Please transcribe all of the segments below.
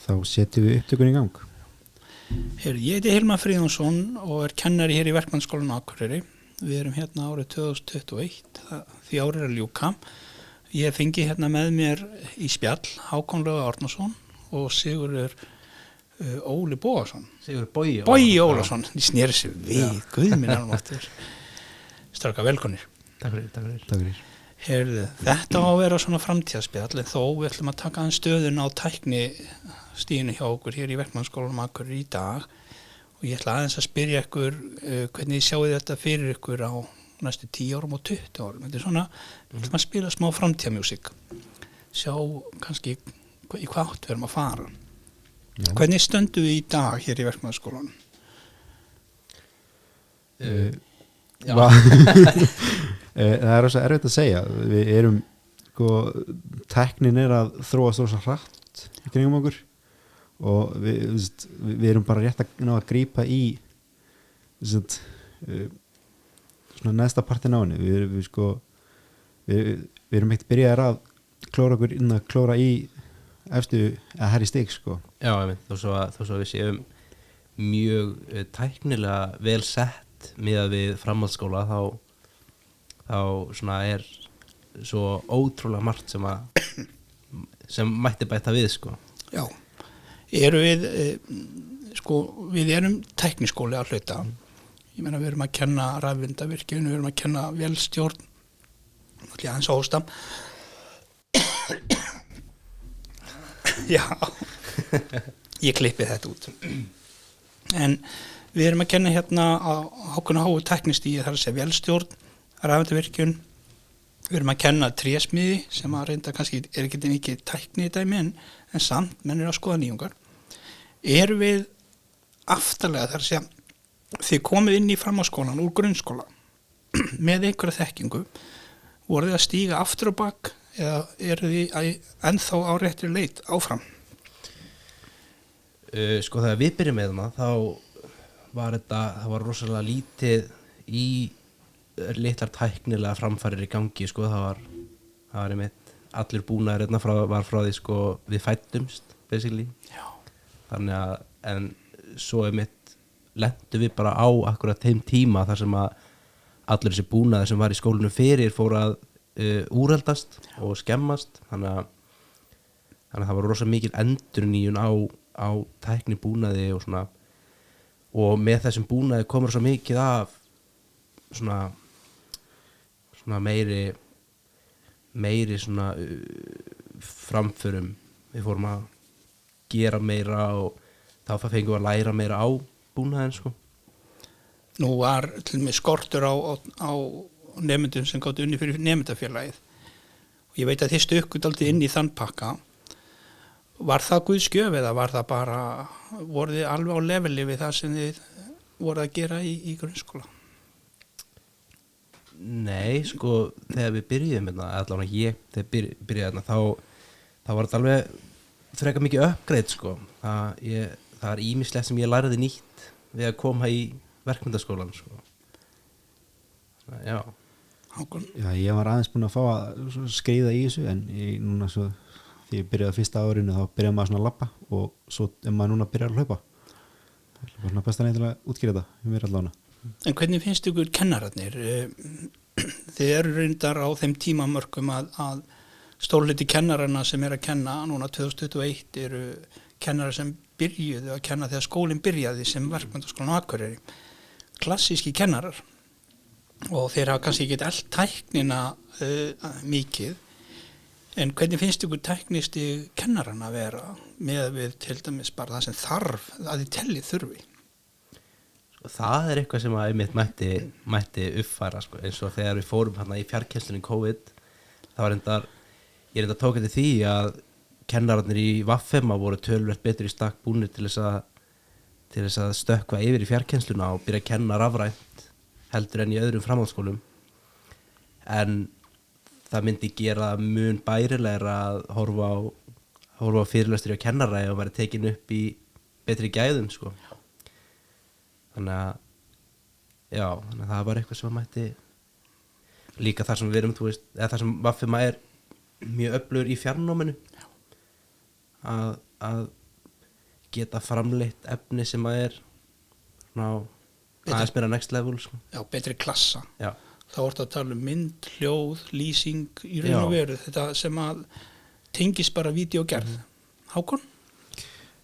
þá setjum við upptökun í gang. Ég heiti Hilmar Fríðjónsson og kennari hér í Verkmenntaskólanum á Akureyri. Við erum hérna árið 2021, því árið að ljúka. Ég fengi hérna með mér í spjall Hákon Loga Árnason og Sigurður Óli Bóasson. Sigurður Bogi Ólafsson. Ég sneri sér við, guð minn almáttugur. Stráka, velkonir. Takk fyrir. Heyrðu, þetta á að vera svona framtíðarspjall, en þó við ætlum að taka aðeins stöðun á tækni stíðinu hjá okkur hér í Verkmenntaskólanum Akureyri í dag og ég ætla aðeins að spyrja ykkur hvernig sjáu þetta fyrir ykkur á næstu 10 árum og 20 árum. Þetta er svona, við ætlum að spila smá framtíðarmúsík, sjá kannski í hvað átt við erum að fara. Já. Hvernig stöndum við í dag hér í Verkmenntaskólanum? Það er svo erfitt að segja. Við erum tæknin að þróast svo hratt í kringum okkur og við erum bara rétt að ná að grípa í svona neðsta partin á henni. Við erum ekkert byrjaðir að klóra okkur inn að klóra í efstu að herri stig sko. Já, þó svo við séum mjög tæknilega vel sett miðað við framhaldsskóla þá svona er svo ótrúlega margt sem mætti bæta við sko. Já, við erum tækniskóli að hluta. Ég meina við erum að kenna rafvindavirkjun, við erum að kenna vélstjórn, aðeins hósta. Já, ég klippi þetta út. En við erum að kenna hérna á ákveðnu háu tæknistíi, það er að segja vélstjórn, rafvindavirkjun. Við erum að kenna trésmiði sem að reynda kannski er ekki mikið tækni í dæmi en samt, menn er að skoða nýjungar. Erum við aftarlega þar að segja, þið komið inn í framhaldsskólan úr grunnskóla með einhverja þekkingu, voruð þið að stíga aftur og bak eða eru þið ennþá á réttri leit áfram? Þegar við byrjum með hana það var rosalega lítið í litlar tæknilega framfarir í gangi það var einmitt allir búnaðir var frá því við fættumst basically. Já. Þannig að en svo einmitt lentum við bara á akkurat þeim tíma þar sem að allir þessi búnaðir sem var í skólinu fyrir fór að úreldast og skemmast þannig að það var rosa mikil endurnýjun á tæknibúnaði og svona og með þessum búnaði komur svo mikið af svona meiri svona framförum. Við fórum að gera meira og þá fengum við að læra meira á búnaðinn sko. Nú var til með skortur á nemendum sem gátu unni fyrir nemendafélagið og ég veit að þið stukkuð dálítið inn í þann pakka. Var það guðskjöf eða var það bara voruð þið alveg á leveli við það sem þið voruð að gera í grunnskóla? Nei, þegar við byrjuðum allavega þegar byrjuðum þá var þetta alveg frekar mikið uppgrade það er ýmislegt sem ég lærði nýtt við að koma í verkmenntaskólan Já. Já, ég var aðeins búinn að fá að skríða í þessu en núna svo því ég byrjaði fyrsta árinu þá byrjaði maður svona að labba og svo maður núna byrjar að hlaupa. Það er bara best að útskýra þetta mér allavega. En hvernig finnst ykkur kennararnir? Þið eru reyndar á þeim tímamörkum að stórleiti kennarana sem er að kenna núna 2021 eru kennarar sem byrjuðu að kenna þegar skólinn byrjaði sem Verkmenntaskólann á Akureyri. Klassíski kennarar og þeir hafa kannski ekki eld tæknina mikið en hvernig finnst ykkur tæknisti kennarana að vera með við til dæmis bara það sem þarf að þið tellið þurfi? Það er eitthvað sem að einmitt mætti uppfæra eins og þegar við fórum í fjarkennslunni COVID það var ég tók eftir því að kennararnir í VFM voru töluvert betur í stakk búnir til þess að stökkva yfir í fjarkennsluna og byrja að kenna rafrænt heldur en í öðrum framhaldsskólum en það myndi gera mun bærilegra að horfa á fyrirlestur hjá kennara og vera tekin upp í betri gæðum Þannig að það var eitthvað sem mætti líka þar sem við erum, eða þar sem VFM er mjög öflugur í fjarnáminu að geta framleitt efni sem að er svona aðeins meira next level sko. Já, betri klassa. Já, Þá ertu að tala um mynd, hljóð, lýsing í raun og veru, þetta sem að tengist bara vídeógerð. Hákon?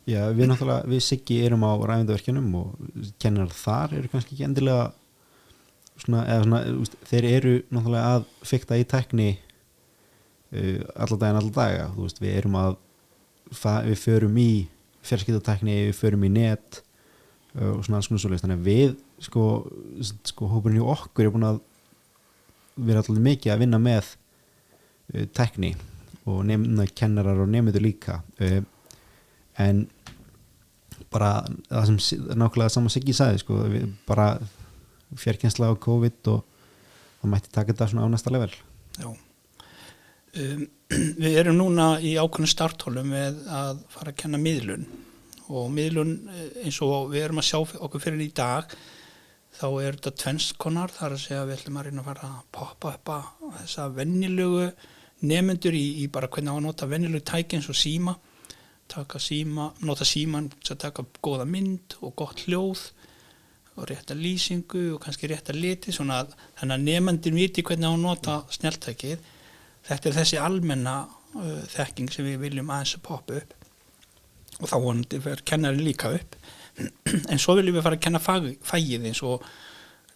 Já, við Siggi erum á ræfindaverkjunum og kennar þar eru kannski ekki endilega þeir eru náttúrulega að fikta í tækni alla daga, við erum að við förum í fjarskiptatækni, við förum í net og svona alls konar svoleiðis, þannig að við sko hópurinn hjá okkur er búin að vera alltaf mikið að vinna með tækni og kennarar og nemendur líka en bara það sem nákvæmlega saman Siggi sagði sko, bara fjarkennsla á COVID og það mætti taka þetta svona á næsta level. Já. Við erum núna í ákveðnum starthólum með að fara að kenna miðlun og miðlun eins og við erum að sjá okkur fyrir í dag þá er þetta tvennskonar, þar að segja við ætlum að reyna að fara að poppa upp að þessa venjulegu nemendur í bara hvernig á að nota venjulegu tæki eins og síma, nota síman til að taka góða mynd og gott hljóð og rétta lýsingu og kannski rétta liti svona að þannig að nemendin viti hvernig á að nota snjalltækið. Þetta er þessi almenna þekking sem við viljum aðeins að poppa upp og þá vonandi verður kennari líka upp en svo viljum við fara að kenna fægið eins og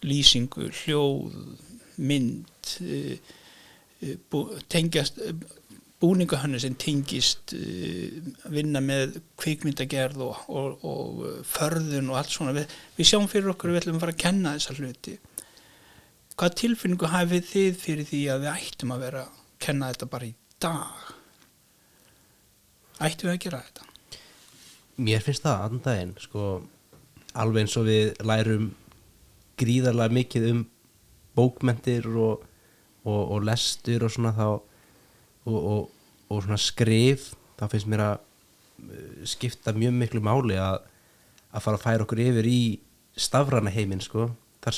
lýsingu, hljóð, mynd tengjast búningahönnu sem tengist vinna með kvikmyndagerð og förðun og allt svona við sjáum fyrir okkur við ætlum að fara að kenna þessa hluti. Hvað tilfinningu hafið þið fyrir því að við ættum að vera að kenna þetta bara í dag? Ættum við að gera þetta? mér finnst það annan daginn sko, alveg eins og við lærum gríðarlega mikið bókmenntir og lestur og svona þá og svona skrif, þá finnst mér að skipta mjög miklu máli að fara að færa okkur yfir í stafræna heiminn sko, þar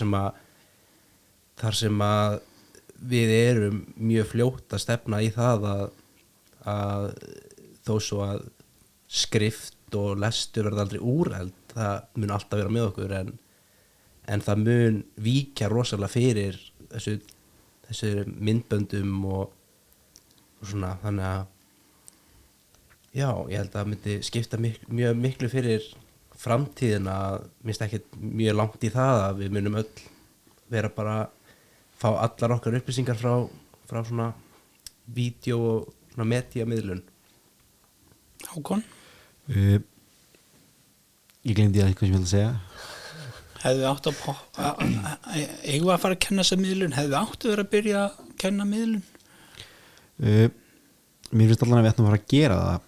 sem að við erum mjög fljótt að stefna í það að þó svo að skrift og lestur verða aldrei úreld, það mun alltaf vera með okkur en það mun víkja rosalega fyrir þessu myndböndum og svona, þannig að já, ég held að það myndi skipta mjög miklu fyrir framtíðina, minnst ekki mjög langt í það að við munum öll vera bara fá allar okkar upplýsingar frá svona vídeo og svona mediamiðlun. Hákon? Ég glemdi það eitthvað sem ég vil að segja. Hefðu átt eigum við að fara að kenna þessa miðlun? Hefðu átt að vera að byrja að kenna miðlun? Mér finnst allan að við ættum að fara að gera það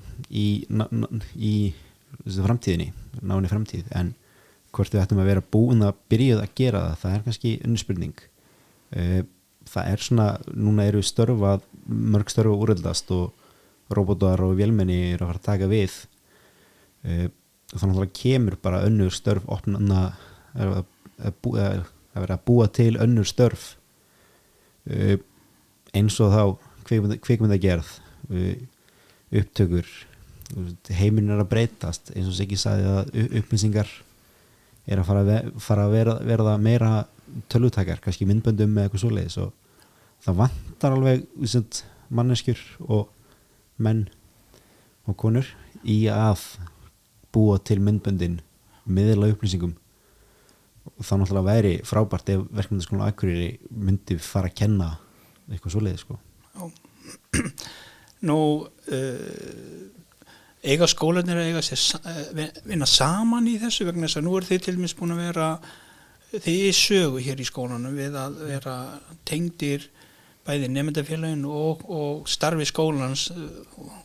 í framtíðinni, náinni framtíð, en hvort við ættum að vera búin að byrja að gera það er kannski önnur spurning. Það er svona, núna eru mörg störf að úrreldast og robotar og vélmenni eru að fara að taka við. Þannig að það kemur bara önnur störf opna að vera að búa til önnur störf eins og þá kvikmyndagerð, upptökur, heiminn er að breytast, eins og Siggi sagði að upplýsingar er að fara að verða meira tölvutakar, kannski myndböndum með eitthvað svoleiðis, og það vantar alveg manneskjur og menn og konur í að búa til myndböndin, miðla upplýsingum, og þá náttúrulega væri frábært ef Verkmenntaskólinn á Akureyri myndi fara að kenna eitthvað svoleiðis sko. Nú eiga skólarnir að vinna saman í þessu vegna þess að nú er þið til dæmis búin að vera þið í sögu hér í skólanum við að vera tengdir bæði nemendafélagin og starfi skólans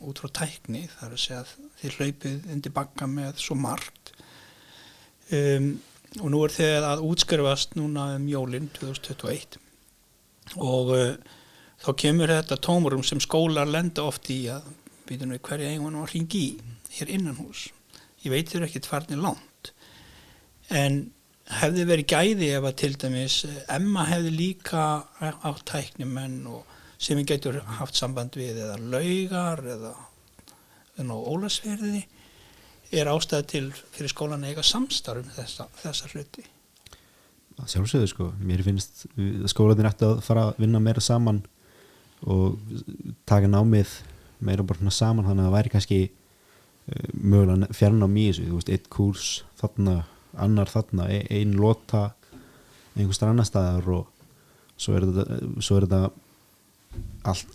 út frá tækni, þar að segja að þið hlaupið undir bagga með svo margt og nú er þið að útskrifast núna jólin 2021 og þá kemur þetta tómurum sem skólar lenda oft í að býtum við hverja eigum að hringi í hér innan hús. Ég veit þér ekkert farnir langt en hefði verið gæði ef að til dæmis Emma hefði líka átt tæknimenn og sem við getur haft samband við eða Laugar eða Ólasverði er ástæða til fyrir skólan að eiga samstarf þessa hluti? Að sjálfsögðu sko, mér finnst skólarnir ætti að fara að vinna meira saman og taka námið meira bara svona saman, þannig að það væri kannski mögulega fjarnám í þessu, þú veist, eitt kúrs þarna, annar þarna, ein lota einhverstaðar annar staðar og svo er þetta allt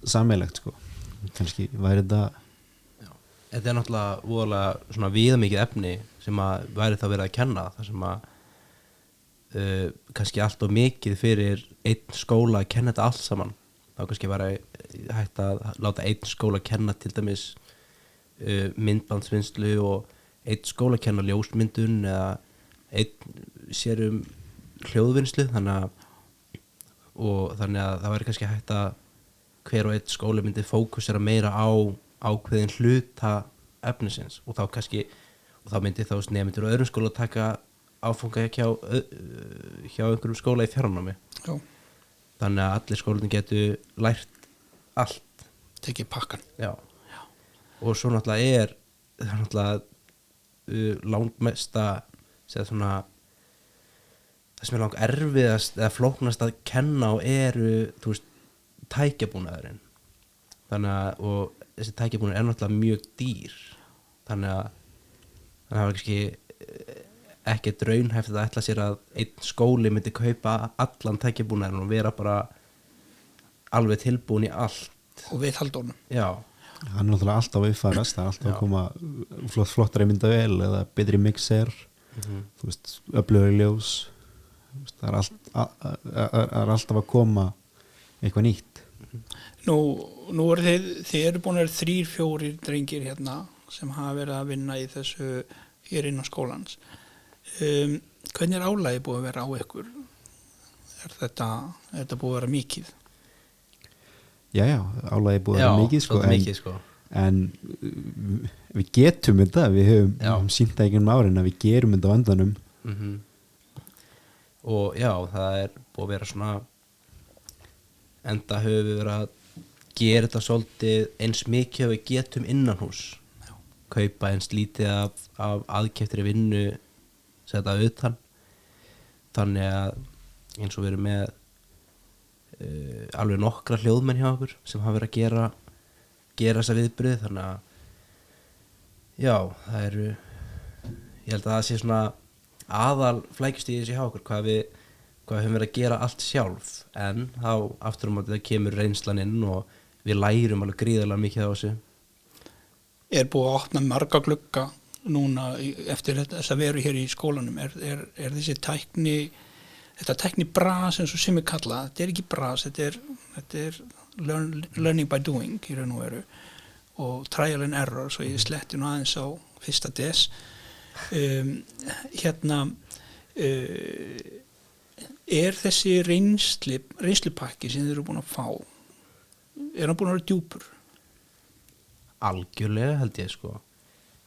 sammeilegt sko, kannski væri þetta. Þetta er náttúrulega voðalega svona viðamikið efni sem að væri það verið að kenna, þar sem að kannski allt of mikið fyrir einn skóla að kenna þetta allt saman. Þá kannski væri hægt að láta einn skóla kenna til dæmis myndbandsvinnslu og einn skóla kenna ljósmyndun eða einn sér hljóðvinnslu, þannig að það væri kannski hægt að hver og einn skóli myndi fókusera meira á ákveðin hluta efnisins og þá myndi þá nemendur og öðrum skóla taka áfanga hjá einhverjum skóla í fjarnámi. Já. Þannig að allir skólarnir getur lært allt. Tekið pakkan. Já. Og svo náttúrulega það er náttúrulega langmesta það sem er lang erfiðast eða flóknast að kenna og þú veist, tækjabúnaðurinn. Og þessi tækjabúnaður er náttúrulega mjög dýr. Þannig að það var ekki raunhæft að ætla sér að einn skóli myndi kaupa allan tækjabúnaðurinn og vera bara alveg tilbúin í allt. Og viðhaldunum. Já. Hann er náttúrulega alltaf að uppfærast, það er alltaf að koma flottari myndavél eða betri mixer, þú veist, öflugri ljós, það er alltaf að koma eitthvað nýtt. Nú þið eru búin að vera 3-4 drengir hérna sem hafa verið að vinna í þessu hér innan skólans. Hvernig er álagið búið að vera á ykkur? Er þetta búið að vera mikið? Já, álagið búið að vera mikið sko, mikið sko. En við getum þetta, við höfum sýnt það ekki um árin að við gerum þetta á endanum. Og já, það er búið að vera svona enda höfum við verið að gera þetta svolítið eins mikið að við getum innanhús, kaupa eins lítið af aðkeyptri vinnu setja utan, þannig að eins og við erum með alveg nokkra hljóðmenn hjá okkur sem hafa verið að gera þessa viðbröð, þannig að já, það eru ég held að það sé svona aðal flækjustíðis hjá okkur hvað við höfum verið að gera allt sjálf, en þá aftur á móti það kemur reynslan inn og við lærum alveg gríðarlega mikið á þessu. Er búið að opna marga glugga núna eftir þess að veru hér í skólanum? Er þessi þetta tækni bras eins og sem er kallað, þetta er ekki bras, þetta er learning by doing í raun og veru og trial and error, svo ég sletti nú aðeins á fyrsta des. Er þessi reynslupakki sem þið eru búin að fá, er hann búin að vera djúpur? Algjörlega held ég sko.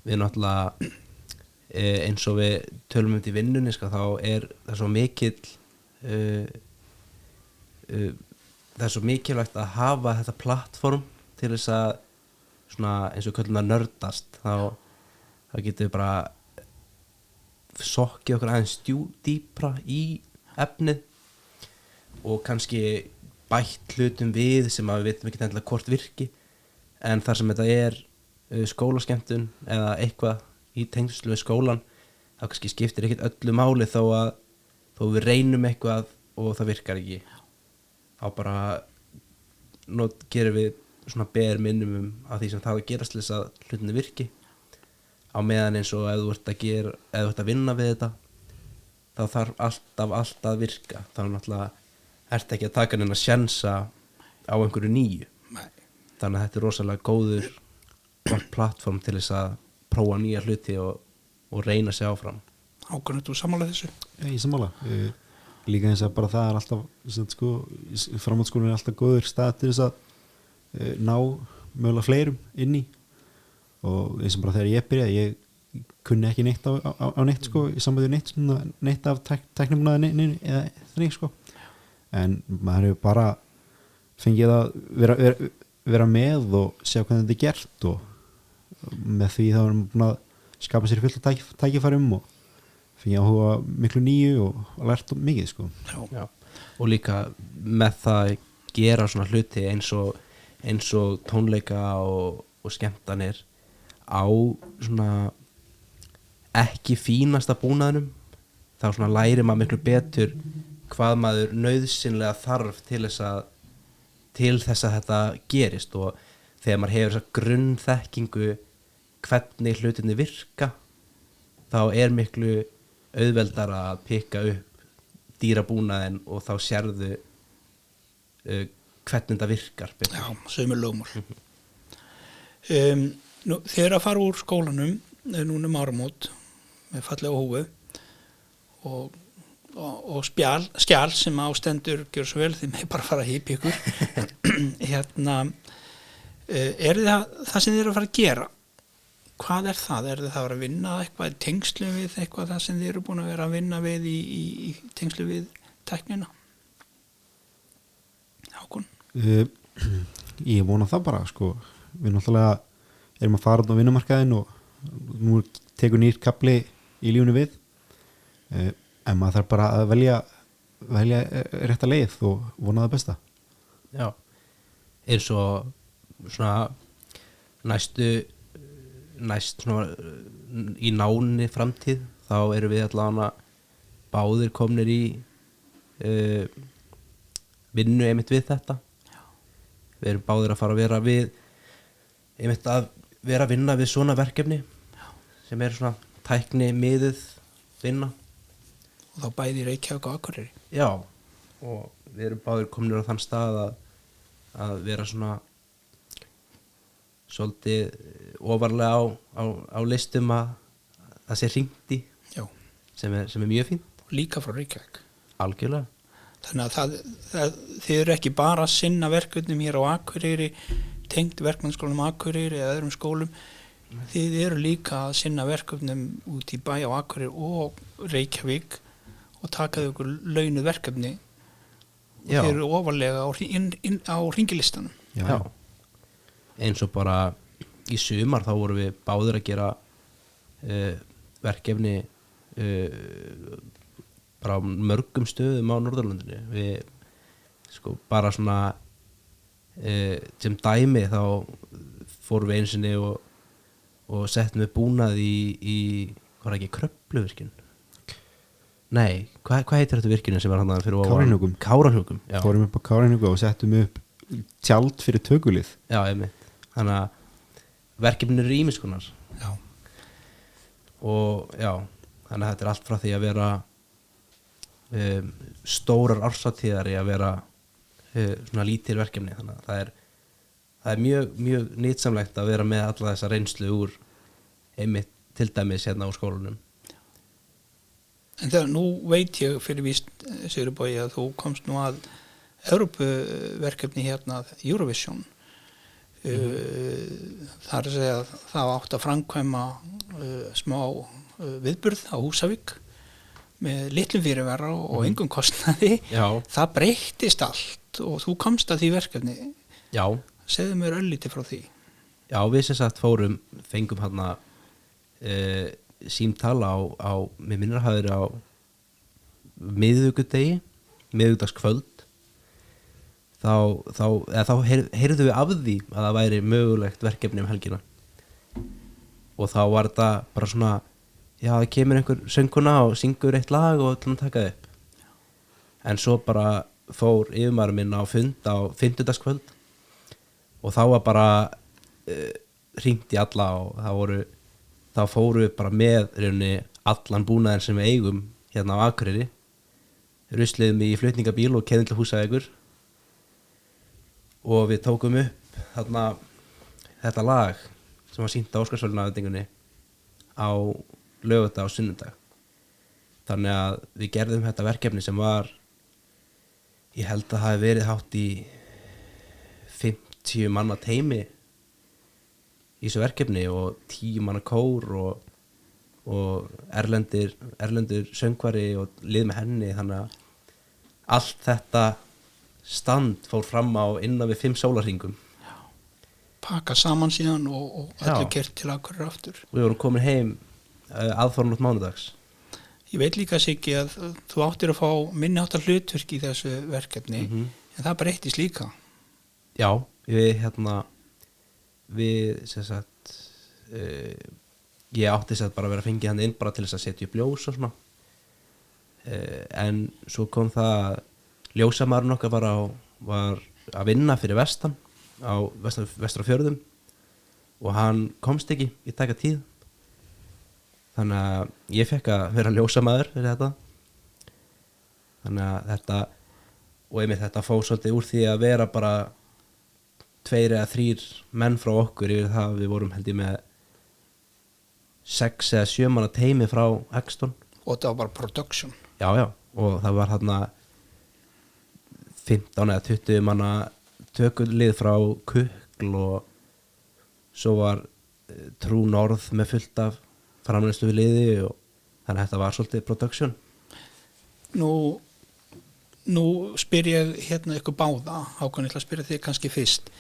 Við náttúrulega eins og við tölum í vinnunni sko, þá er það svo mikill það er svo mikilvægt að hafa þetta plattform til þess að svona eins og köllum að nördast, þá getum við bara sokkið okkur aðeins dýpra í efnið og kannski bætt hlutum við sem að við veitum ekki endilega hvort virki, en þar sem þetta er skólaskemmtun eða eitthvað í tengslu við skólan, þá kannski skiptir ekkert öllu máli þó við reynum eitthvað og það virkar ekki, þá bara gerum við svona bare minimum af því sem það gerast til þess að hlutinni virki, á meðan eins og ef þú ert að vinna við þetta, þá þarf allt að virka, þá náttúrulega ert ekki að taka neina sjensa á einhverju nýju. Nei. Þannig að þetta er rosalega gott plattform til þess að prófa nýja hluti og reyna sig áfram. Hákon, þú sammála þessu? Ég sammála. Líka eins að bara það er alltaf sko, framhaldsskólinn er alltaf góður stað til þess að ná mögulega fleirum inn í, og eins og bara þegar ég byrjaði, ég kunni ekki neitt á neitt sko, í sambandi neitt af tæknibúnaði eða þannig sko, en maður hefur bara fengið að vera með og sjá hvernig þetta er gert, og með því þá erum við búin að skapa sér fullt af tækifærum og fyrir að hóa miklu nýju og lært mikið sko. Já. Og líka með það gera svona hluti eins og tónleika og skemmtanir á svona ekki fínasta búnaðinum, þá svona lærir maður miklu betur hvað maður nauðsynlega þarf til þess að þetta gerist, og þegar maður hefur þessa grunnþekkingu hvernig hlutinni virka, þá er miklu auðveldara að pikka upp dýrabúnaðinn og þá sérðu hvernig það virkar betur. Já, sömu lögmál. Nú, þegar að fara úr skólanum núna áramót með fallega hófu og skjal sem ástendur gjör svo vel, þið með bara fara að hýpa ykkur er það sem þið eru að fara að gera, hvað er það? Er það að vera að vinna eitthvað í tengslu við eitthvað það sem þið eru búin að vera að vinna við í tengslu við tæknina? Hákon? Ég vona það bara sko. Við náttúrulega erum að fara á vinnumarkaðinn og nú tekur nýr kapli í lífunu við, en maður þarf bara að velja rétta leið og vona það besta. Já, eins og svona næst svona í náni framtíð, þá erum við allavega báðir komnir í vinnu einmitt við þetta. Já. Við erum báðir að fara að vera við einmitt að vera að vinna við svona verkefni. Já. Sem er svona tækni miðuð vinna. Og þá bæði í Reykjavík og Akureyri. Já, og við erum báðir komnir á þann stað að vera svona svolítið ofarlega á listum að það sé hringt í. Já. Sem er mjög fínt. Og líka frá Reykjavík. Algjörlega. Þannig að þið eru ekki bara að sinna verkefnum hér á Akureyri, tengt verkmennskólum Akureyri eða öðrum skólum. Þið eru líka að sinna verkefnum út í bæ á Akureyri og Reykjavík og taka þau ykkur launuð verkefni. Og þið eru ofarlega á hringilistanum. Já. Eins og bara í sumar þá vorum við báðir að gera verkefni bara á mörgum stöðum á Norðurlandinu. Við sko bara svona sem dæmi þá fórum við einsinni og settum við búnað í hvað ekki, Kröfluvirkjun? Nei, hvað heitir þetta virkjunum sem var hann fyrir Kárahnjúkum. Kárahnjúkum, já. Fórum upp á Kárahnjúkum og settum upp tjald fyrir tökulið. Já, einmitt. Þannig að verkefnir eru ýmiss konar. Já. Og já, þannig að þetta er allt frá því að vera stórar árshátíðar í að vera svona lítil verkefni. Þannig að það er mjög, mjög nýtsamlegt að vera með alla þessa reynslu úr einmitt til dæmis hérna á skólanum. En þegar nú veit ég fyrir víst, Sigurbogi, að þú komst nú að Evrópuverkefni hérna Eurovision. Það er að segja að það átt að framkvæma smá viðburð á Húsavík með litlum fyrirvara og engum kostnaði. Já. Það breyttist allt og þú komst að því verkefni. Já. Segðu mér örlítið frá því. Já, við sem sagt fengum hérna símtala á með minnir hafi verið á miðvikudagskvöld þá heyrðu við af því að það væri mögulegt verkefni helgina, og þá var þetta bara svona, já, það kemur einhver sönguna og syngur eitt lag og ætlum að taka það upp. En svo bara fór yfirmaður minn á fund á fimmtudagskvöld og þá var bara hringt í alla og þá fóru við bara með rauninni allan búnaðinn sem við eigum hérna á Akureyri, rusliðum í flutningabíl og keyrðum til Húsavíkur og við tókum upp þarna þetta lag sem var sýnt á Óskarsverðlaunaveitingunni á laugardag og sunnudag. Þannig að við gerðum þetta verkefni sem var, ég held að það hafi verið hátt í 50 manna teymi í þessu verkefni og 10 manna kór og erlendur söngvari og lið með henni. Þannig að allt þetta stand fór fram á innan við 5 sólarhringum. Pakka saman síðan og öllu kert til Akureyrar aftur. Við vorum komin heim aðfarnótt mánudags. Ég veit líka Siggi að þú áttir að fá minni áttar hlutverk í þessu verkefni en það breyttist líka. Já, við sem sagt ég átti sem sagt bara að vera að fengið hann inn bara til þess að setja upp ljós og svona en svo kom það að ljósamaðurinn okkar var að vinna fyrir vestan á vestur á fjörðum og hann komst ekki í taka tíð þannig að ég fekk að vera ljósamaður fyrir þetta þannig að þetta og einmitt þetta fór svolítið úr því að vera bara 2 eða 3 menn frá okkur yfir það við vorum held ég með 6 eða 7 manna teymi frá Exton og þetta var bara production. Já, og það var þarna 15 eða 20 manna tökulið frá Kukl og svo var Trú Norð með fullt af framleiðslu við liði og þannig að þetta var svolítið production. Nú spyr ég hérna ykkur báða, Hákon, ég ætla að spyrja þig kannski fyrst.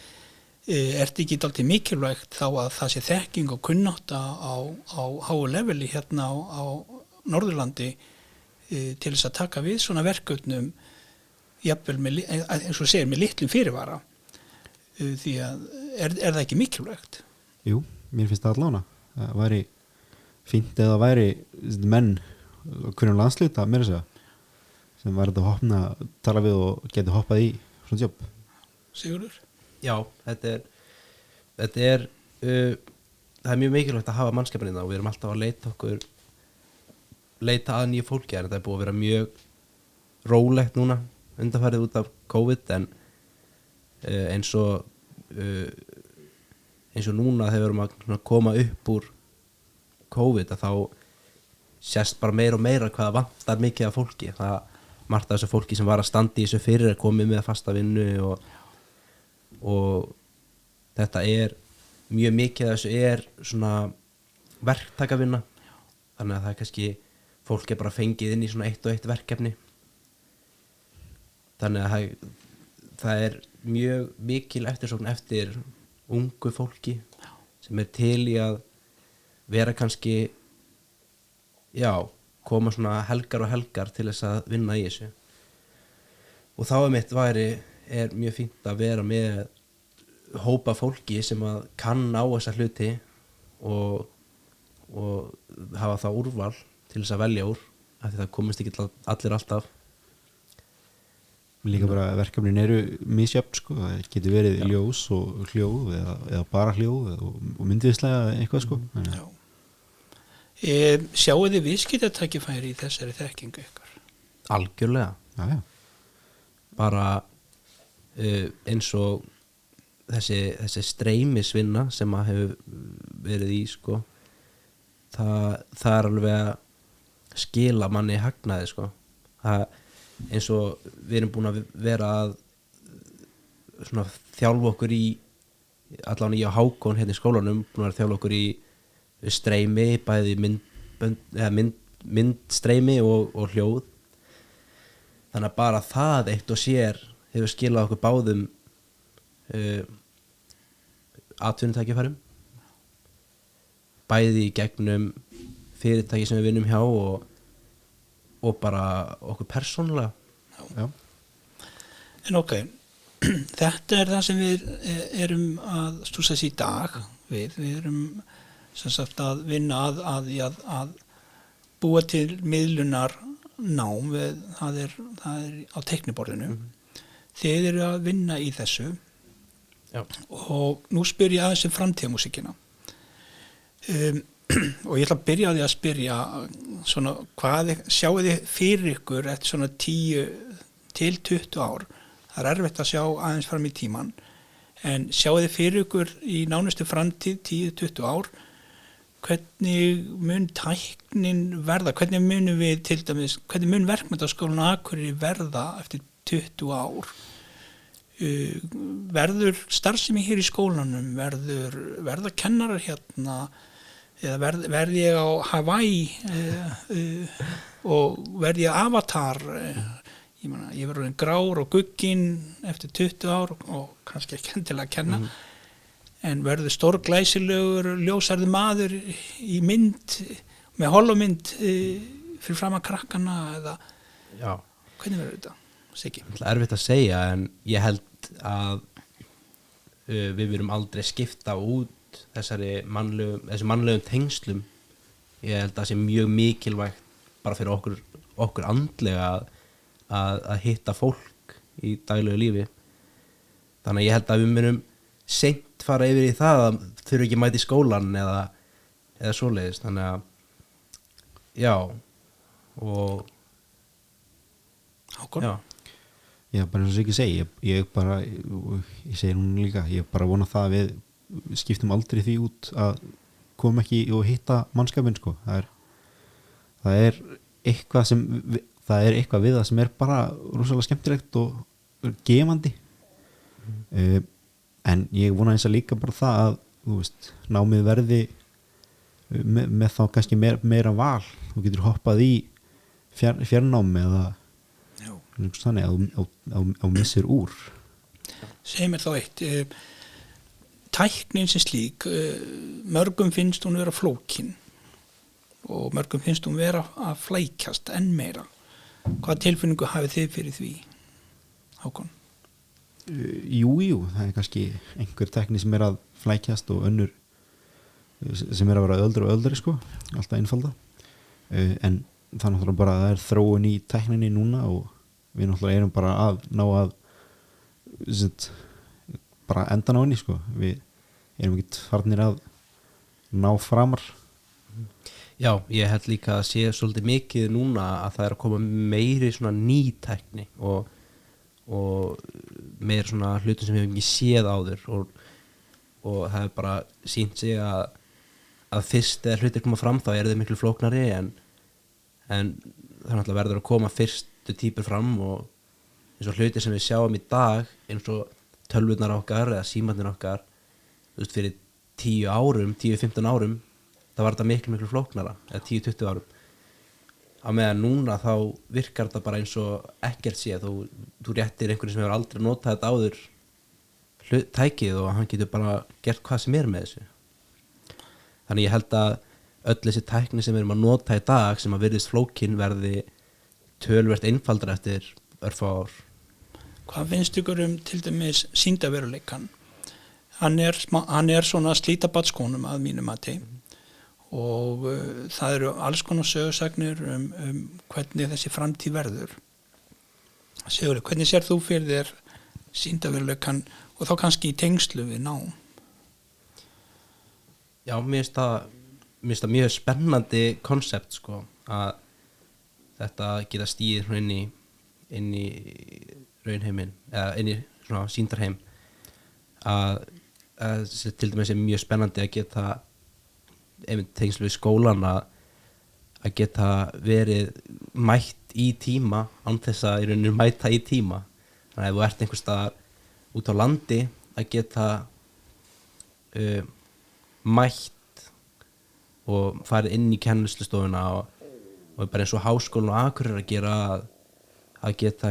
Ertu ekki dálítið mikilvægt þá að það sé þekking og kunnátta á háu leveli hérna á Norðurlandi til þess að taka við svona verkefnum jafnvel eins og segir með litlum fyrirvara því að er það ekki mikilvægt? Jú, mér finnst það allána. Það væri fínt eða væri menn hverjum landsluta mér að segja sem væri þetta að tala við og geti hoppað í svona jobb. Sigurður? Já, þetta er það mjög mikilvægt að hafa mannskapinina og við erum alltaf að leita að nýju fólki en þetta búið að vera mjög rólegt núna undanfarið út af COVID en eins og núna þegar við erum að koma upp úr COVID að þá sést bara meira og meira hvað vantar mikið af fólki það margt af þessu fólki sem var að standa í þessu fyrir komið með fasta vinnu og þetta er mjög mikið af þessu er svona verktakavinna þannig að það er kannski fólk er bara fengið inn í svona 1 og 1 verkefni þannig að það er mjög mikil eftirsókn eftir ungu fólki sem er til í að vera kannski koma svona helgar og helgar til þess að vinna í þessu og þá er mjög fínt að vera með hópa fólki sem að kann á þessa hluti og hafa það úrval til þess að velja úr af því það komist ekki allir alltaf Líka bara verkefnin eru misjafn sko, það getur verið ljós og hljóð eða bara hljóð og myndvislega eitthvað sko. Já. Sjáu þið viðskiptatækifæri í þessari þekkingu ykkar? Algjörlega. Já. Bara eins og þessi streymisvinna sem að hefur verið í sko, það er alveg að skila manni hagnaði sko. Það eins og við erum búin að vera að svona þjálfa okkur í allan í á Hákon hérna í skólanum búin að þjálfa okkur í streymi bæði myndstreymi og hljóð þannig að bara það eitt og sér hefur skilað okkur báðum atvinnutækifærum bæði í gegnum fyrirtæki sem við vinnum hjá og bara okkur persónulega. Já. En ok, þetta er það sem við erum að stúsast í dag við erum sem sagt að vinna að búa til miðlunar nám það er á teikniborðinu þið eru að vinna í þessu. Já. Og nú spyr ég aðeins framtíðamúsíkina og ég ætla að byrja á því að spyrja svona hvað sjáu þið fyrir ykkur eftir svona 10 til 20 ár það er erfitt að sjá aðeins fram í tíman en sjáu þið fyrir ykkur í nánustu framtíð 10-20 ár hvernig mun tæknin verða hvernig munum við til dæmis hvernig mun verkmenntaskólinn á Akureyri verða eftir 20 ár verður starfsemi hér í skólanum verða kennarar hérna eða verð ég á Hawaii og verð ég avatar ég verður en grár og gugginn eftir 20 ár og kannski ekki endilega að kenna en verður stórglæsilegur ljósarður maður í mynd með holomynd fyrir fram að krakkana eða Já, hvernig verður þetta? Siggi? það er erfitt að segja en ég held að við verum aldrei skipta út þessum mannlegum tengslum. Ég held að það sé mjög mikilvægt bara fyrir okkur andlega að hitta fólk í daglegu lífi. Þannig að ég held að við munum seint fara yfir í það að þurfa ekki að mæta í skólan eða svoleiðis. Þannig að já, og Hákon? já, Já, bara eins og ekki segi, ég segi núna líka, ég bara vona það að við skiptum aldrei því út að koma ekki og hitta mannskapinn sko. Það er eitthvað við það sem er bara rosalega skemmtilegt og gefandi. En ég vona eins að líka bara það að þú veist, námið verði með þá kannski meira val. Þú getur hoppað í fjarnámi eða þannig að missir úr. Segir mér þá eitt, tæknin sem slík, mörgum finnst hún vera flókin og mörgum finnst hún vera að flækjast enn meira. Hvaða tilfinningu hafið þið fyrir því, Hákon? Jú, það er kannski einhver tækni sem er að flækjast og önnur sem er að vera öldri og öldri sko, alltaf einfalda. En það er náttúrulega bara að það er þróun í tækninni núna og við náttúrulega erum bara að ná að bara endan á henni sko. Við erum ekkert farnir að ná framar. Já, ég held líka að sé svolítið mikið núna að það er að koma meiri svona ný tækni og meir svona hlutum sem við hefum ekki séð áður og það er bara sýnt sig að fyrst eða hlutir koma fram þá eru þau miklu flóknari en það náttúrulega verður að koma fyrstu típur fram og eins og hlutir sem við sjáum í dag eins og tölvurnar okkar eða símarnir okkar þú veist fyrir 10-15 árum það var þetta miklu flóknara eða 10-20 árum á meðan núna þá virkar þetta bara eins og ekkert sé þú réttir einhverju sem hefur aldrei notað þetta áður tækið og hann getur bara gert hvað sem er með þessu þannig ég held að öll þessi tækni sem við erum að nota í dag sem að virðist flókin verði töluvert einfaldar eftir örfá ár. Hvað finnst ykkur til dæmis sýndarveruleikann? Hann er svona slítabatskónum að mínu mati og það eru alls konar sögusagnir hvernig þessi framtíð verður. Sigurður, hvernig sér þú fyrir þér sýndarveruleikann og þá kannski í tengslu við nám? Já, mér finnst það mjög spennandi konsept sko, að þetta geta stíð inn í raunheiminn eða inn í svona sýndarheim að til dæmis er mjög spennandi að geta einmitt tengslu við skólan að geta verið mætt í tíma án þess að í rauninu mæta í tíma þannig að ef þú ert einhvers staðar út á landi að geta mætt og farið inn í kennslustofuna og bara eins og háskólinn og Akureyri að gera að geta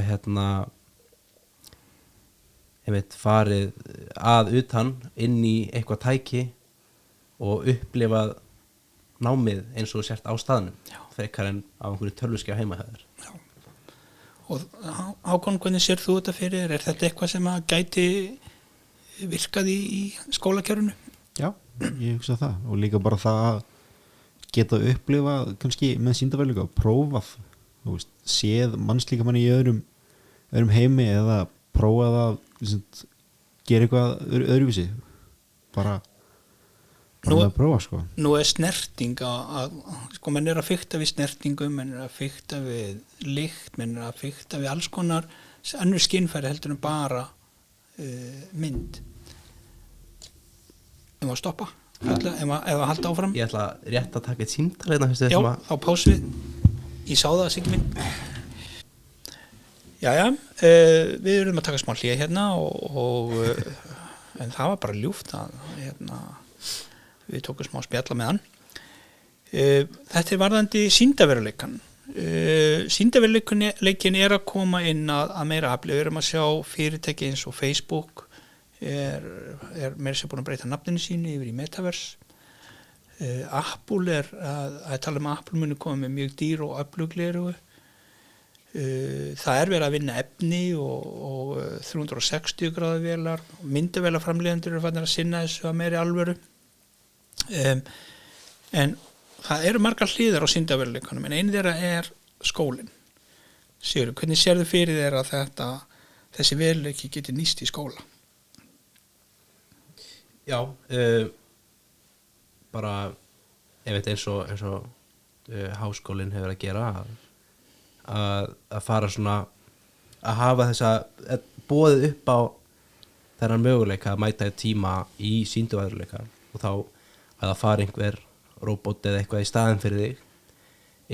einmitt farið að utan inn í eitthvað tæki og upplifað námið eins og sért á staðnum frekar en á einhverju tölvuskjá heima höfður. Já. Og Hákon, hvernig sér þú þetta fyrir? Er þetta eitthvað sem að gæti virkað í skólakjörunu? Já, ég hugsa það og líka bara það að geta upplifað kannski með sýndarveruleika og prófað, þú veist, séð mannslíkamann í öðrum heimi eða prófað að gera eitthvað öðruvísi bara að prófa sko. Nú er snerting sko, menn er að fikta við snertingum, menn er að fikta við lykt, menn er að fikta við alls konar önnur skynfæri heldur en bara mynd. Ef að stoppa ef að halda áfram. Ég ætla rétt að taka eitt símtal hérna. Já, þá pásum við. Ég sá það, Siggi minn. Jæja, við erum að taka smá hlé hérna en það var bara ljúft að við tókum smá spjalla með hann. Þetta er varðandi sýndarveruleikann. Sýndarveruleikin er að koma inn að meira afli. Við erum að sjá fyrirtæki eins og Facebook er meira sér búin að breyta nafninu sínu yfir í Metaverse. Apple að tala um að Apple muni koma með mjög dýr og öflugleru. Það verið að vinna efni og 360 gráðu vélar, myndavélar framleiðendur eru fannir að sinna þessu að meiri alvöru. En það eru margar hliðar á sýndarveruleikanum, en einu þeirra skólinn. Sigurður, hvernig sérðu fyrir þér að þessi veruleiki geti nýst í skóla? Já, bara ég veit eins og háskólinn hefur að gera að fara svona að hafa þessa boðið upp á þennan möguleika að mæta í tíma í sýndarveruleika og þá að það fara einhver róbot eða eitthvað í staðinn fyrir þig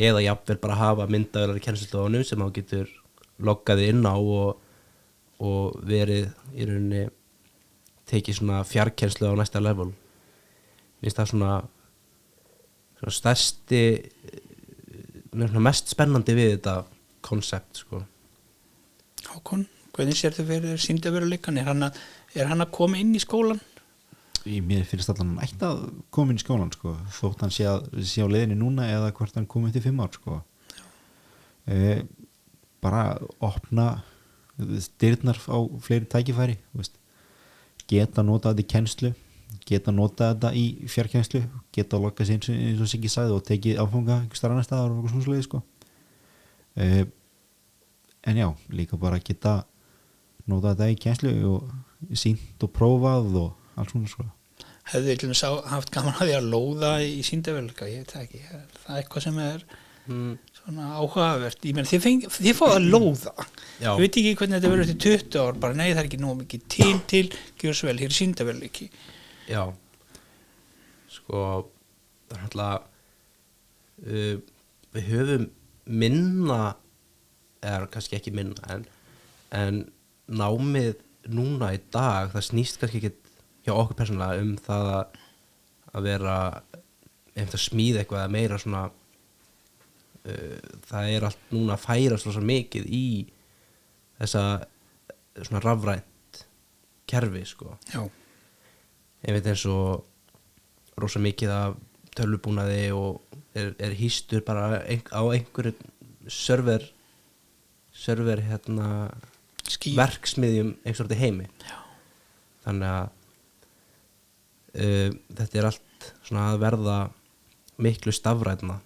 eða jafnvel bara hafa myndavélar í kennslustofunum sem þá getur loggaði inn á og verið í rauninni tekið svona fjarkennslu á næsta level. Mér finnst það svona stærsti mest spennandi við þetta konsept sko. Hákon, hvernig sér þau fyrir sýndarveruleikan? Er hann að koma inn í skólan? Mér finnst allan hann ætti að koma inn í skólan sko, þótt hann sé á leiðinni núna eða hvort hann komið til 5 ár sko. Bara opna dyrnar á fleiri tækifæri, geta nota þetta í kennslu, geta nota þetta í fjarkennslu, geta lokka sig eins og Siggi sagði og tekið áfanga einhver starf annar staðar og eitthvað svona svoleiðis sko. En já, líka bara geta nota þetta í kennslu og sýnt og prófað og allt svona sko. Hefðu til þess að haft gaman að því að lóða í sýndarveruleika, ég veit það ekki, það eitthvað sem svona áhugavert. Ég meina, þið fáið að lóða. Ég veit ekki hvernig þetta verður til 20 ár, bara nei, það ekki nóg mikið til, gjör svo vel, hér er sýndarveruleiki. Já, sko, það alltaf, við höfum minna, eða kannski ekki minna, en námið núna í dag, það snýst kannski ekki hjá okkur persónulega það að vera að smíða eitthvað meira svona það allt núna að færa svo mikið í þessa svona rafrænt kerfi sko. Já. Ég veit eins og rosa mikið af tölvubúnaði og hýstur bara á einhverju server verksmiðjum einhverjum heimi. Já. Þannig að þetta allt svona að verða miklu stafrænna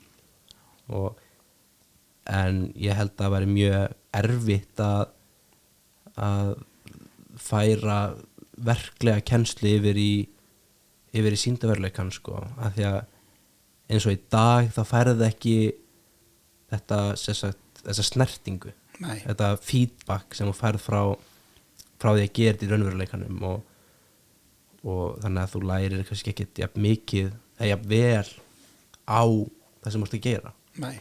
en ég held að það væri mjög erfitt að færa verklega kennslu yfir í sýndarveruleikann sko, af því að eins og í dag þá færði ekki þessa snertingu. Nei. Þetta feedback sem þú færð frá því að gera þetta í raunveruleikanum og þannig að þú lærir kannski ekkert jafn mikið eða jafn vel á það sem þú ert að gera. Nei.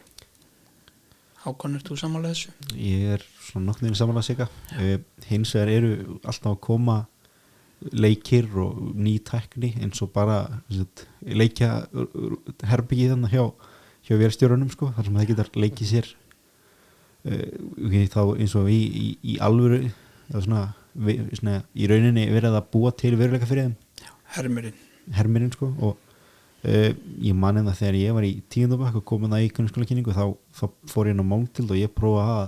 Hákon, ert þú sammála þessu? Ég svona nokkuð sammála Sigga. Hins vegar eru alltaf að koma leikir og ný tækni eins og bara leikja herbyggið þannig hjá vélstjórunum sko, þar sem það getur leikið sér þá eins og í alvöru eða svona í rauninni verið að búa til veruleika fyrir þeim. Hermirinn sko og ég mani það þegar ég var í 10. bekk og komið það í grunnskólakynningu þá fór ég inn á Máltild og ég prófaði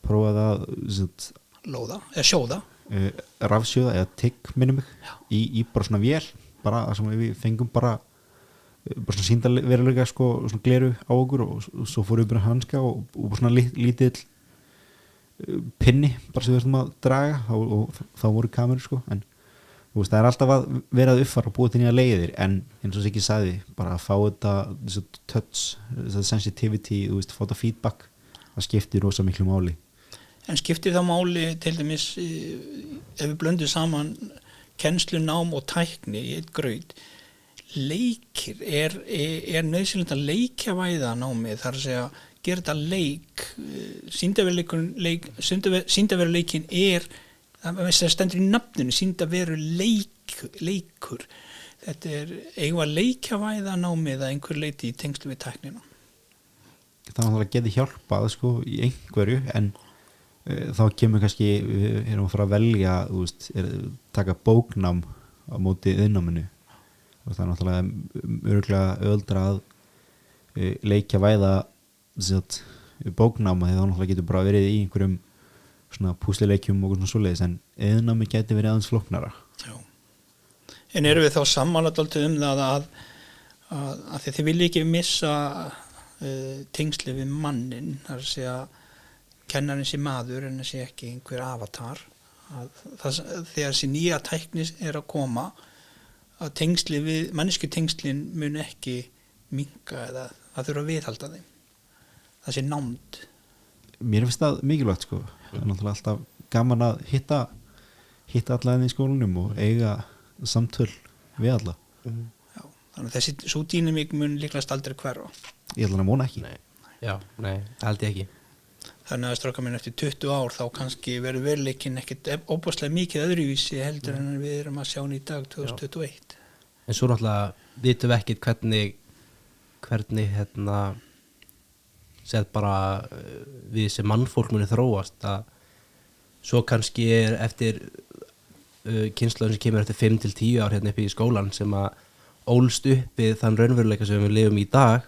að lóða, eða sjóða rafsjóða eða tigg minnum mig í bara svona vél bara sem við fengum bara svona sýndarveruleika sko, svona gleru á okkur og svo fór við bara hanska og svona lítill pinni bara sem við ætlum að draga og þá voru kamerur sko en það alltaf að vera að uppfara og búið til nýja leiðir en eins og Siggi sagði bara að fá þetta touch, þetta sensitivity fá þetta feedback, það skiptir rosa miklu máli. En skiptir það máli til dæmis ef við blöndum saman kennslu, nám og tækni í eitt graut leikir, er nauðsynlegt að leikjavæða námið, þar að segja gera þetta leik, sýndarveruleikin það stendur í nafninu, sýndarveruleikur. Þetta eigum að leikjavæða námið að einhver leiti í tengslu við tæknina. Það geti hjálpað sko í einhverju en þá kemur kannski við erum að fara að velja taka bóknám á móti iðnnáminu og það er náttúrulega örgulega öðuldra að leikja væða bóknáma, því þá náttúrulega getur bara verið í einhverjum svona púslileikjum og svona svoleiðis, en eðnámi geti verið aðeins flóknara. Já. En erum við þá sammála dálítið það að þið vilja ekki missa tengsli við mannin, þar að segja kennarinn sé maður en það sé ekki einhver avatar, þegar þessi nýja tækni er að koma, að tengsli við mannesku tengslin mun ekki minnka eða það þurfa að viðhalda þeim, það sé nánd. Mér finnst það mikilvægt sko, það er náttúrulega alltaf gaman að hitta alla enn í skólanum og eiga samtöl við alla. Já, þannig að þessi svo dýnamík mun líklegast aldrei hverfa. Ég ætla að móna ekki. Nei, það held ég ekki. Þannig að stráka minn eftir 20 ár þá kannski verður veruleikinn ekkert óbúslega mikið öðruvísi heldur en við erum að sjá í dag 2021. En svo náttúrulega vitum við ekkert hvernig séð bara við sem mannfólk muni þróast, að svo kannski er eftir kynslóðin sem kemur eftir 5 til 10 ár hérna upp í skólan sem að ólst uppi þann raunveruleika sem við lifum í dag,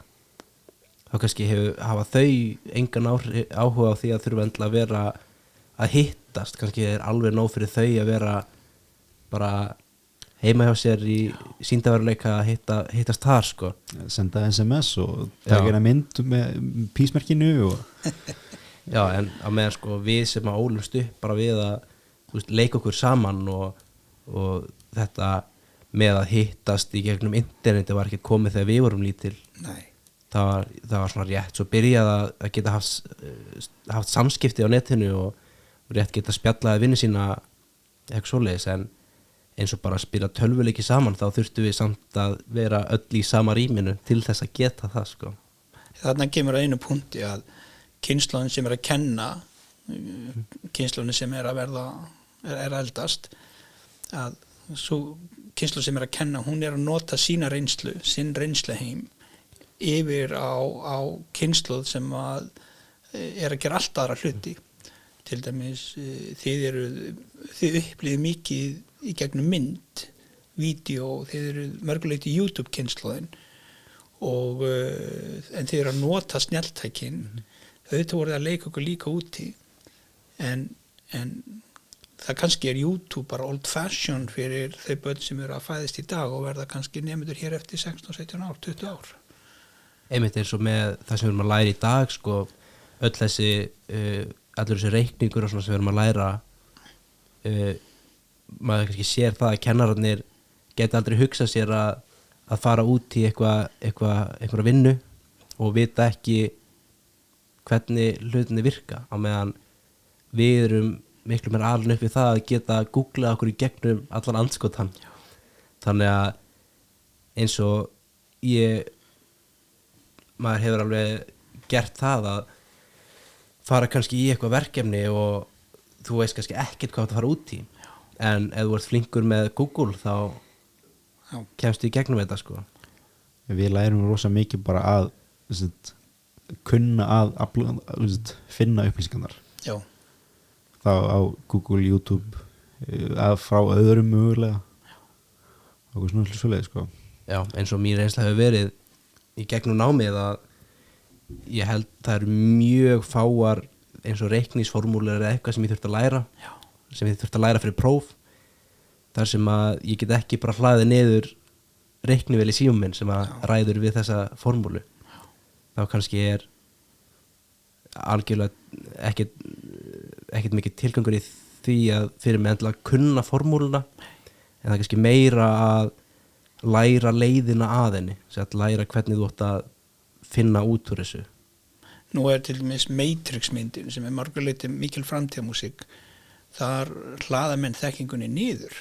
þá kannski hafa þau engan áhuga á því að þurfa endilega að vera að hittast, kannski er alveg nóg fyrir þau að vera bara heima hjá sér í sýndaveruleika að hittast þar sko. Senda SMS og taka eina mynd með písmerkinu og Já, en á meðan sko við sem að ólumst upp bara við að leika okkur saman og þetta með að hittast í gegnum interneti var ekki komið þegar við vorum lítil. Nei. Það var svona rétt, svo byrjaði að geta haft samskipti á netinu og rétt geta spjallaði vinni sína eitthvað svoleiðis, en eins og bara að spila tölvuleiki saman þá þurftum við samt að vera öll í sama rýminu til þess að geta það sko. Þarna kemur að einu punkti að kynslóðin sem er að kenna, kynslóðin sem er að er eldast, að svo kynslóð sem er að kenna, hún er að nota sína reynslu, sinn reynsluheim yfir á kynslóð sem að er að gera allt aðra hluti. Til dæmis þið upplifið mikið í gegnum mynd, vídeo, þið eru mörguleiti YouTube kynslóðin og en þið eru að nota snjalltækin, auðvitað voruð að leika okkur líka úti, en það kannski er YouTube bara old fashion fyrir þau börn sem eru að fæðast í dag og verða kannski nemendur hér eftir 16, 17 ár, 20 ár. Einmitt eins og með það sem við erum að læra í dag sko, öll þessi allur þessi reikningur og svona sem við erum að læra, maður kannski sér það að kennararnir geta aldrei hugsað sér að fara út í einhverja vinnu og vita ekki hvernig hlutinni virka, á meðan við erum miklu meira alin upp við það að geta googlað okkur í gegnum allan andskotan. Þannig að eins og maður hefur alveg gert það að fara kannski í eitthvað verkefni og þú veist kannski ekkert hvað það fara út í, en ef þú ert flinkur með Google þá kemstu í gegnum þetta sko. Við lærum rosa mikið bara að kunna að finna upplýsingarnar. Já. Þá á Google, YouTube að frá öðrum mögulega og svona svoleiðis sko. Já, eins og mín reynsla hefur verið í gegnum námið að ég held það eru mjög fáar eins og reikningsformúlur eða eitthvað sem ég þurfti að læra. Já. Sem ég þurfti að læra fyrir próf, þar sem að ég get ekki bara hlaðið niður reiknivél í símanum minn sem að ræður við þessa formúlu. Þá kannski er algjörlega ekkert mikið tilgangur í því að fyrir mig endilega kunna formúluna, en það er kannski meira að læra leiðina að henni, að læra hvernig þú átt að finna út úr þessu. Nú er til dæmis Matrix-myndin sem er marguleiti mikil framtíðamúsík, þar hlaða menn þekkingunni niður.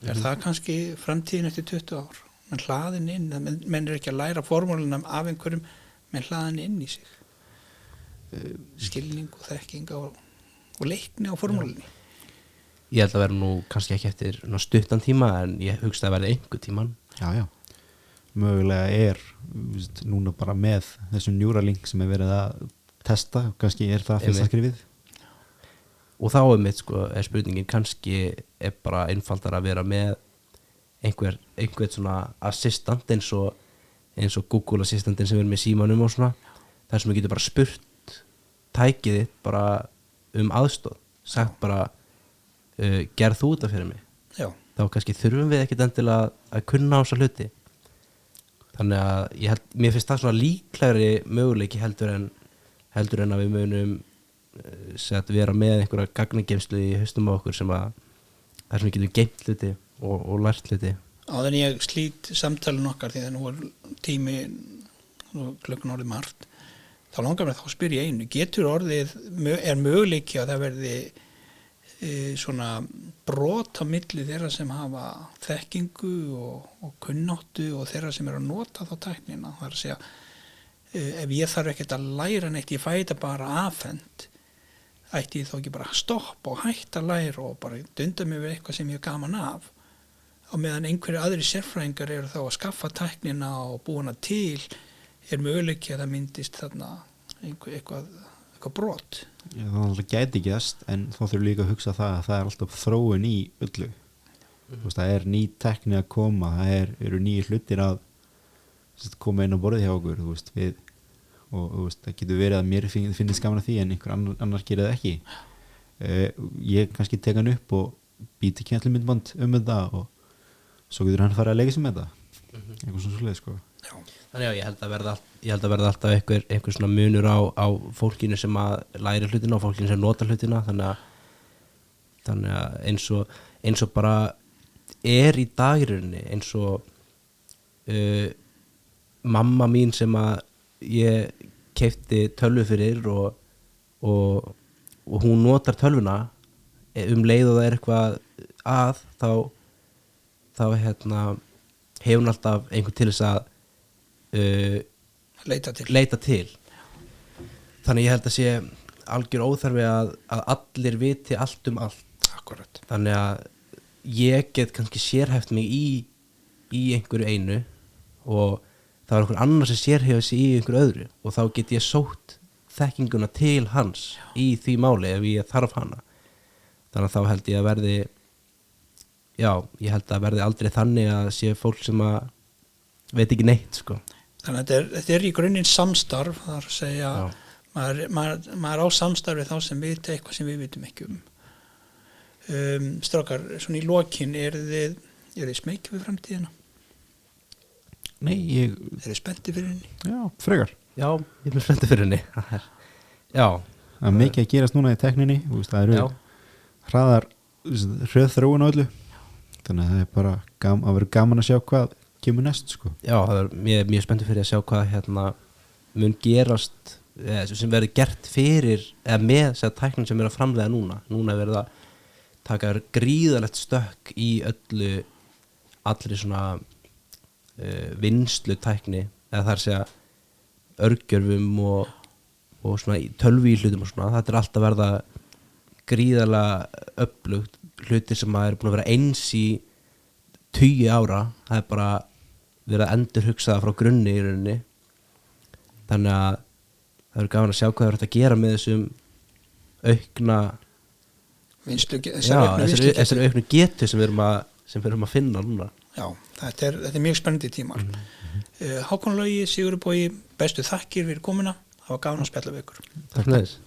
Er það kannski framtíðin eftir 20 ár? Menn hlaðin inn, menn er ekki að læra formúluna af einhverjum, menn hlaðin inn í sig. Skilning og þekking og leikni á formúlunni. Ég held að vera nú kannski ekki eftir stuttan tíma, en ég hugsta að verða einhver tíman. Já. Mögulega núna bara með þessum Neuralink sem er verið að testa, kannski er það fyrsta skrifið. Og þá mitt sko, er spurningin kannski er bara einfaldar að vera með einhver svona assistant eins og Google assistantin sem er með símanum og svona, þar sem við getum bara spurt tækið þitt bara aðstoð, sagt bara gerð þú þetta fyrir mig, Já, þá kannski þurfum við ekkit endilega að kunna á þessa hluti. Þannig að mér finnst það svona líklegri möguleiki heldur en að við munum vera með einhverja gagnageymslu í haustum á okkur þar sem við getum geymt hluti og lært hluti. áður en ég slít samtalin okkar því að nú er tími og klukkan orðið margt, þá langar mér þá að spyrja einu, er möguleiki að það verði svona brot á milli þeirra sem hafa þekkingu og kunnáttu og þeirra sem eru að nota þá tæknina, það er að segja ef ég þarf ekkert að læra neitt, ég fæ þetta bara afhent, ætti ég þá ekki bara að stoppa og hætta að læra og bara dunda mig við eitthvað sem ég er gaman af, á meðan einhverju aðri sérfræðingar eru þá að skaffa tæknina og búina til, er möguleiki að það myndist þarna eitthvað brot. Já, það gæti ekki þess, en þá þurfum líka að hugsa það að það er alltaf þróun í öllu. Það er ný tækni að koma, það eru nýjir hlutir að koma inn á borðið hjá okkur, og það getur verið að mér finnst gaman að því en einhver annar gerir það ekki. Ég kannski tek hann upp og býti kennslumyndband þetta og svo getur hann farið að leika sig með þetta, eitthvað svona svoleið sko. Já. Þannig að ég held að verða alltaf einhver svona munur á fólkinu sem að læra hlutina og fólkinu sem nota hlutina, þannig að eins og bara er í dagirunni, eins og mamma mín sem að ég keypti tölvu fyrir og hún notar tölvuna leið og það er eitthvað að þá hefur hún alltaf einhvern til þess að leita til. Þannig ég held að sé algjör óþarfi að allir viti allt um allt. Akkurat. Þannig að ég get kannski sérhæft mig í einhverju einu og það var einhver annar sem sérhæfði sig í einhverju öðru og þá get ég sótt þekkinguna til hans í því máli ef ég þarf hana. Þannig að þá held ég að verði aldrei þannig að sé fólk sem að veit ekki neitt sko. Þannig að þetta er í grunninn samstarf, það er að segja maður á samstarfi þá sem vita eitthvað sem við vitum ekki strákar, svona í lokin er þið smekið við framtíðina? Nei, Er þið spennti fyrir henni? Já, frekar. Já, ég er spenntur fyrir henni. Já. Það er mikið að gerast núna í tekninni, það eru hraðar hröð þróun á öllu, þannig að það er bara að vera gaman að sjá hvað kemur næst sko. Já, það er mjög spenntur fyrir að sjá hvað mun gerast sem verður gert fyrir eða með þess tæknin sem er að framleiða núna er verið að taka gríðalegt stökk í allri svona vinnslu tækni eða það er að segja örgjörfum og svona tölvi í hlutum og svona, þetta er alltaf verða gríðalega öflugt hlutir sem er búin að vera eins í 20 ára, það er bara verið að endurhugsa frá grunni í rauninni, þannig að það er gaman að sjá hvað það er að gera með þessum aukna þessar auknu getu sem við erum að finna núna. Já, þetta er mjög spennandi tímar. Hákon Logi, Sigurður Bogi, bestu þakkir fyrir komuna, það var gaman að spjalla við ykkur. Takk fyrir þess.